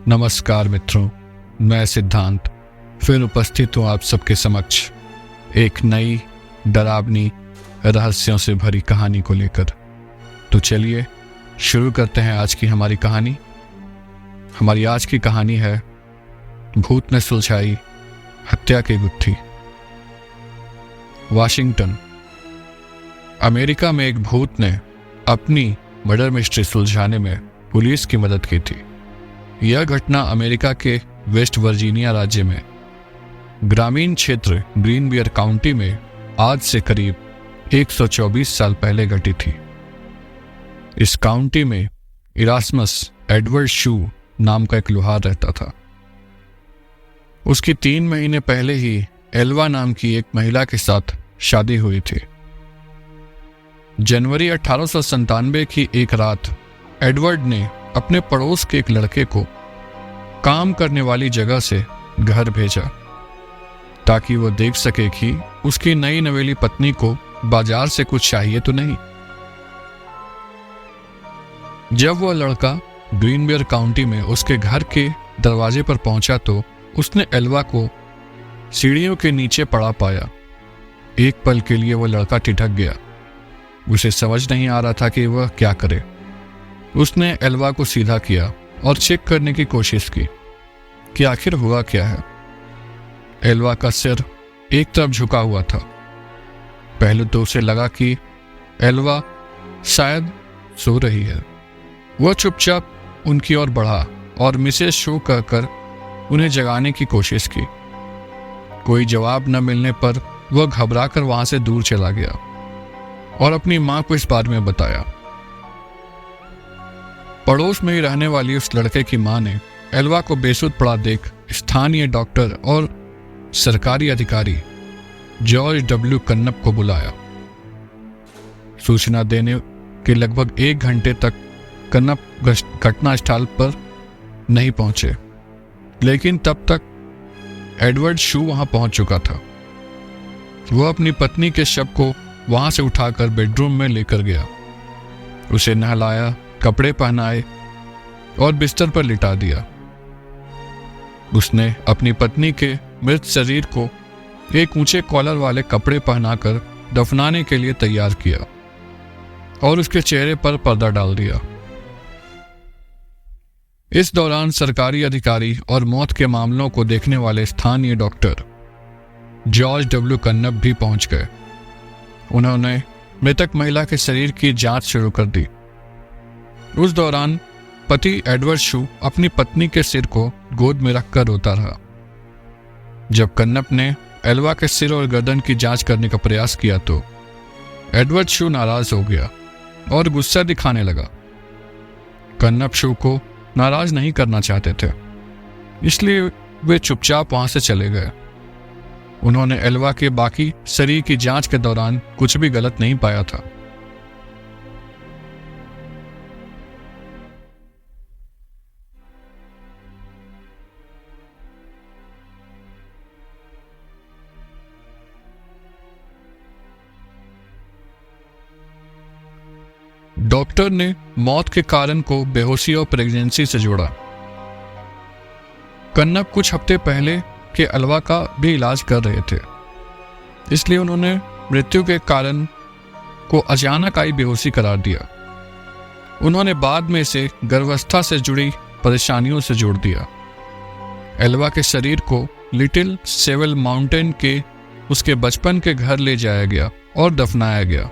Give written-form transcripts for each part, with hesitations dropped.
नमस्कार मित्रों, मैं सिद्धांत फिर उपस्थित हूँ आप सबके समक्ष एक नई डरावनी रहस्यों से भरी कहानी को लेकर। तो चलिए शुरू करते हैं आज की हमारी कहानी। हमारी आज की कहानी है भूत ने सुलझाई हत्या की गुत्थी। वाशिंगटन, अमेरिका में एक भूत ने अपनी मर्डर मिस्ट्री सुलझाने में पुलिस की मदद की थी। यह घटना अमेरिका के वेस्ट वर्जीनिया राज्य में ग्रामीण क्षेत्र ग्रीनबियर काउंटी में आज से करीब 124 साल पहले घटी थी। इस काउंटी में इरास्मस एडवर्ड शू नाम का एक लोहार रहता था। उसकी 3 महीने पहले ही एल्वा नाम की एक महिला के साथ शादी हुई थी। जनवरी 1897 की एक रात एडवर्ड ने अपने पड़ोस के एक लड़के को काम करने वाली जगह से घर भेजा ताकि वो देख सके कि उसकी नई नवेली पत्नी को बाजार से कुछ चाहिए तो नहीं। जब वह लड़का ग्रीनबियर काउंटी में उसके घर के दरवाजे पर पहुंचा तो उसने एल्वा को सीढ़ियों के नीचे पड़ा पाया। एक पल के लिए वह लड़का ठिठक गया। उसे समझ नहीं आ रहा था कि वह क्या करे। उसने एल्वा को सीधा किया और चेक करने की कोशिश की कि आखिर हुआ क्या है। एल्वा का सिर एक तरफ झुका हुआ था। पहले तो उसे लगा कि एल्वा शायद सो रही है। वह चुपचाप उनकी ओर बढ़ा और मिसेस शो कहकर उन्हें जगाने की कोशिश की। कोई जवाब न मिलने पर वह घबराकर वहां से दूर चला गया और अपनी मां को इस बारे में बताया। पड़ोस में ही रहने वाली उस लड़के की मां ने एल्वा को बेसुध पड़ा देख स्थानीय डॉक्टर और सरकारी अधिकारी जॉर्ज डब्ल्यू कन्नप को बुलाया। सूचना देने के लगभग 1 घंटे तक कन्नप घटनास्थल पर नहीं पहुंचे, लेकिन तब तक एडवर्ड शू वहां पहुंच चुका था। वह अपनी पत्नी के शव को वहां से उठाकर बेडरूम में लेकर गया। उसे नहलाया, कपड़े पहनाए और बिस्तर पर लिटा दिया। उसने अपनी पत्नी के मृत शरीर को एक ऊंचे कॉलर वाले कपड़े पहनाकर दफनाने के लिए तैयार किया और उसके चेहरे पर पर्दा डाल दिया। इस दौरान सरकारी अधिकारी और मौत के मामलों को देखने वाले स्थानीय डॉक्टर जॉर्ज डब्ल्यू कन्नप भी पहुंच गए। उन्होंने मृतक महिला के शरीर की जांच शुरू कर दी। उस दौरान पति एडवर्ड शू अपनी पत्नी के सिर को गोद में रखकर रोता रहा। जब कन्नप ने एल्वा के सिर और गर्दन की जांच करने का प्रयास किया तो एडवर्ड शू नाराज हो गया और गुस्सा दिखाने लगा। कन्नप शू को नाराज नहीं करना चाहते थे, इसलिए वे चुपचाप वहां से चले गए। उन्होंने एल्वा के बाकी शरीर की जांच के दौरान कुछ भी गलत नहीं पाया था। डॉक्टर ने मौत के कारण को बेहोशी और प्रेगनेंसी से जोड़ा। कन्नप कुछ हफ्ते पहले के एल्वा का भी इलाज कर रहे थे, इसलिए उन्होंने मृत्यु के कारण को अचानक आई बेहोशी करार दिया। उन्होंने बाद में इसे गर्भावस्था से जुड़ी परेशानियों से जोड़ दिया। एल्वा के शरीर को लिटिल सेवल माउंटेन के उसके बचपन के घर ले जाया गया और दफनाया गया।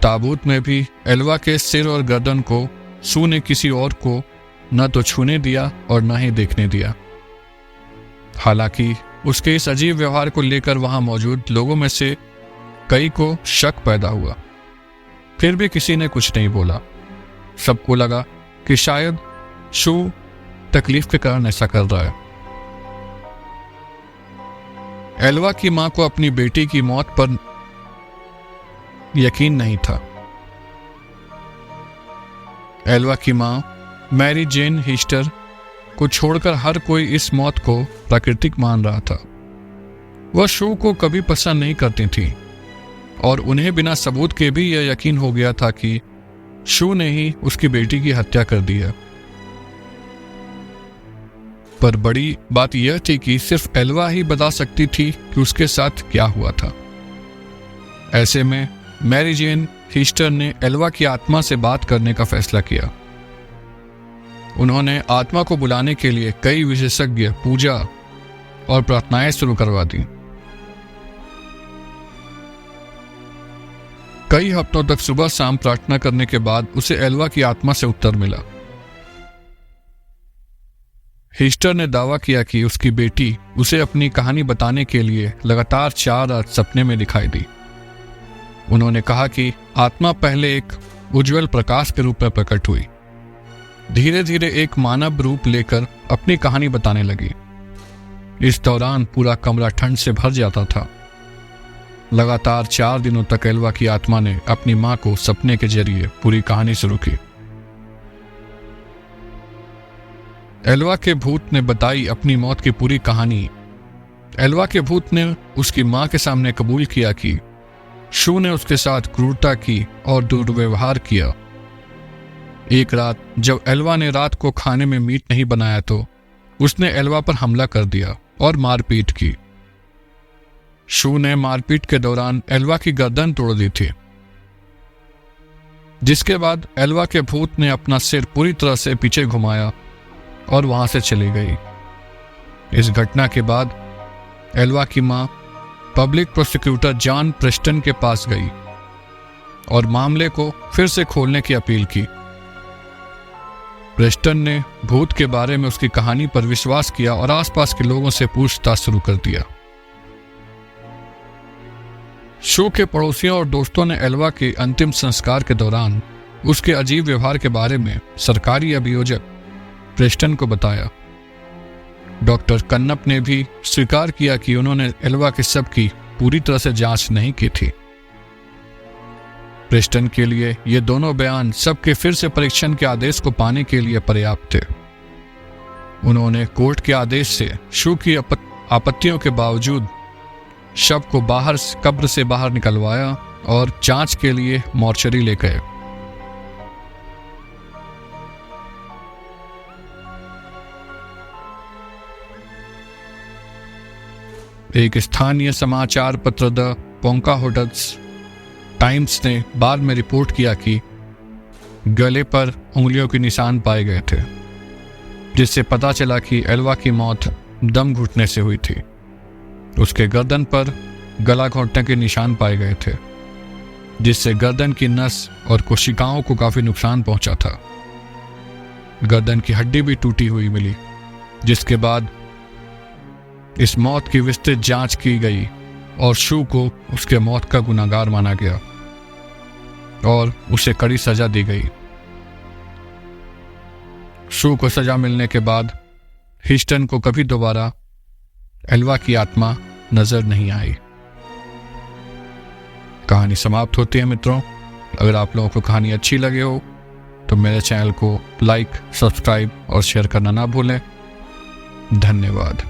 ताबूत में भी एल्वा के सिर और गर्दन को शू ने किसी और को न तो छूने दिया और न ही देखने दिया। हालांकि उसके इस अजीब व्यवहार को लेकर वहां मौजूद लोगों में से कई को शक पैदा हुआ, फिर भी किसी ने कुछ नहीं बोला। सबको लगा कि शायद शू तकलीफ के कारण ऐसा कर रहा है। एल्वा की मां को अपनी बेटी की मौत पर यकीन नहीं था। एल्वा की मां मैरी जेन हिस्टर को छोड़कर हर कोई इस मौत को प्राकृतिक मान रहा था। वह शू को कभी पसंद नहीं करती थी और उन्हें बिना सबूत के भी यह यकीन हो गया था कि शू ने ही उसकी बेटी की हत्या कर दी है। पर बड़ी बात यह थी कि सिर्फ एल्वा ही बता सकती थी कि उसके साथ क्या हुआ था। ऐसे में मैरी जेन हीस्टर ने एल्वा की आत्मा से बात करने का फैसला किया। उन्होंने आत्मा को बुलाने के लिए कई विशेषज्ञ पूजा और प्रार्थनाएं शुरू करवा दी। कई हफ्तों तक सुबह शाम प्रार्थना करने के बाद उसे एल्वा की आत्मा से उत्तर मिला। हीस्टर ने दावा किया कि उसकी बेटी उसे अपनी कहानी बताने के लिए लगातार 4 रात सपने में दिखाई दी। उन्होंने कहा कि आत्मा पहले एक उज्जवल प्रकाश के रूप में प्रकट हुई, धीरे धीरे एक मानव रूप लेकर अपनी कहानी बताने लगी। इस दौरान पूरा कमरा ठंड से भर जाता था। लगातार 4 दिनों तक एल्वा की आत्मा ने अपनी मां को सपने के जरिए पूरी कहानी शुरू की। एल्वा के भूत ने बताई अपनी मौत की पूरी कहानी। एल्वा के भूत ने उसकी मां के सामने कबूल किया कि शू ने उसके साथ क्रूरता की और दुर्व्यवहार किया। एक रात जब एल्वा ने रात को खाने में मीट नहीं बनाया तो उसने एल्वा पर हमला कर दिया और मारपीट की। शू ने मारपीट के दौरान एल्वा की गर्दन तोड़ दी थी, जिसके बाद एल्वा के भूत ने अपना सिर पूरी तरह से पीछे घुमाया और वहां से चली गई। इस घटना के बाद एल्वा की मां पब्लिक प्रोसिक्यूटर जॉन प्रेस्टन के पास गई और मामले को फिर से खोलने की अपील की। प्रेस्टन ने भूत के बारे में उसकी कहानी पर विश्वास किया और आसपास के लोगों से पूछताछ शुरू कर दिया। शो के पड़ोसियों और दोस्तों ने एल्वा के अंतिम संस्कार के दौरान उसके अजीब व्यवहार के बारे में सरकारी अभियोजक प्रेस्टन को बताया। डॉक्टर कन्नप ने भी स्वीकार किया कि उन्होंने एल्वा के शव की पूरी तरह से जांच नहीं की थी। प्रेस्टन के लिए ये दोनों बयान शव के फिर से परीक्षण के आदेश को पाने के लिए पर्याप्त थे। उन्होंने कोर्ट के आदेश से शू की आपत्तियों के बावजूद शव को कब्र से बाहर निकलवाया और जांच के लिए मॉर्चरी ले गए। एक स्थानीय समाचार पत्र द पोंकाहोटस टाइम्स ने बाद में रिपोर्ट किया कि गले पर उंगलियों के निशान पाए गए थे, जिससे पता चला कि एल्वा की मौत दम घुटने से हुई थी। उसके गर्दन पर गला घोंटने के निशान पाए गए थे, जिससे गर्दन की नस और कोशिकाओं को काफी नुकसान पहुंचा था। गर्दन की हड्डी भी टूटी हुई मिली, जिसके बाद इस मौत की विस्तृत जांच की गई और शू को उसके मौत का गुनाहगार माना गया और उसे कड़ी सजा दी गई। शू को सजा मिलने के बाद हीस्टन को कभी दोबारा एल्वा की आत्मा नजर नहीं आई। कहानी समाप्त होती है मित्रों। अगर आप लोगों को कहानी अच्छी लगे हो तो मेरे चैनल को लाइक, सब्सक्राइब और शेयर करना ना भूलें। धन्यवाद।